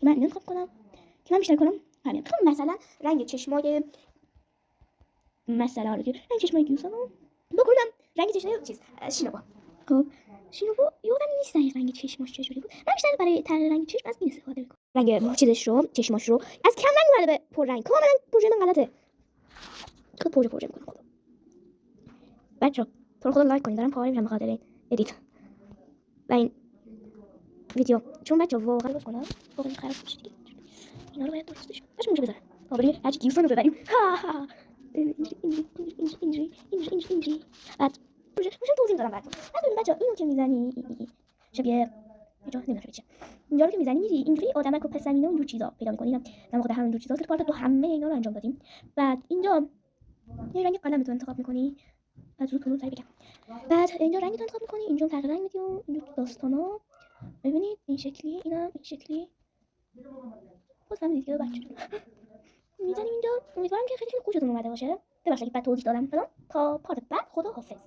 من اینو انتخاب کنم که من بیشتر کنم همین. خب مثلا رنگ چشمای مثلا رنگ چشمای گیوسانو بکنم رنگ چشمای چیز شینوبا. خب شینوبا یادم نیست دقیق رنگ چشماش چجوری بود. من بیشتر برای تغییر رنگ چشم از این استفاده میکنم. رنگ چیزش رو چشماش رو از کم رنگ اومده به پر رنگ. کاملا پروژه من غلطه. خود پروژه میکنم خدا. بچه‌ها تو رو خدا لایک کنید، دارم پاره میشم به خاطر این ادیت و این ویدیو، چون بچه‌ها واقعا لطف کنید واقعا خراب میشه دیگه. اینا رو باید درست بشه. باشه موشه بذارم. بریم هرچی گیوسان رو ببریم. ها ها اینجوری بعد موشه توضیح دادم براتون. ببین بچه‌ها اینو که میزنی شبیه اینجا نمیدونم چیه. اینجا رو که میزنی میری اینجوری آدمک و پسمینا و اینجور چیزا پیدا می‌کنی. در واقع همین جور چیزا که پارت تو همه اینا رو انجام دادیم. بعد اینجا یه رنگ قلم تو انتخاب می‌کنی. از رو طول بگم. بعد اینجا رنگ تو انتخاب می‌کنی، اینجا تغییر رنگ میدی و اینجور داستانا. ببینید این شکلی، اینا این شکلی. بازم دیگه بچه‌ها می‌زنیم اینجا. امیدوارم که خیلی خوشتون اومده باشه. ببخشید بعد توضیح دادم فلان. تا پارت بعد خدا حافظ.